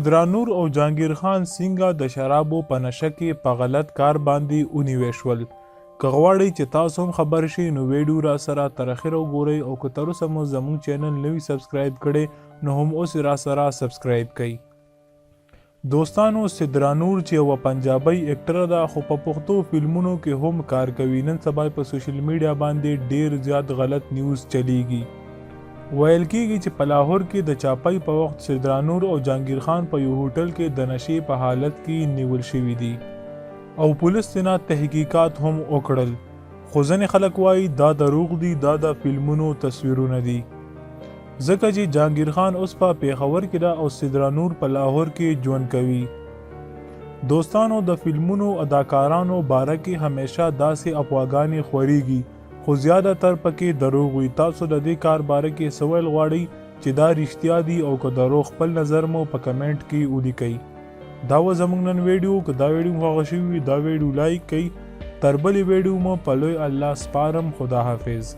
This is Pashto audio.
درانور او جهانگیر خان څنګه د شرابو په نشه کې په غلط کار باندې ونیول شول. که غواړئ چې تاسو هم خبر شئ نو ویډیو را سره تر اخره وګورئ او که تر اوسه مو زموږ چینل نوي سبسکرایب کړی نو هم اوس را سره سبسکرایب کړئ. دوستانو سدرانور چې یوه پنجابۍ اکټره ده خو په پښتو فلمونو کې هم کار کوي. نن سبا په سوشل میډیا باندې ډیر زیات غلط نیوز چلیږي. ویل کېږي چې په لاهور کې د چاپۍ په وخت سدرانور او جهانگیر خان په یو هوټل کې د نشې په حالت کې نیول شوي دي او پولیس تینا تحقیقات هم وکړل. خو ځینې خلک وایي دا دروغ دي، دا د فلمونو تصویرونه دي، ځکه چې جهانگیر خان اوس په پیښور کې ده او سدرانور په لاهور کې ژوند کوي. دوستانو د فلمونو اداکارانو باره کې همیشه داسې افواګانې خورېږي خو زیاده تر پکې دروغ وي. تاسو د دې کار باره کې څه ویل غواړئ چې دا رښتیا دي او که دروغ؟ خپل نظر مو په کمنټ کې ولیکئ. دا و زموږ نن ویډیو. که دا ویډیو مو خوښه شوي وي دا ویډیو لایک کړئ. تر بلې ویډیو مو په لوی الله سپارم. خدا حافظ.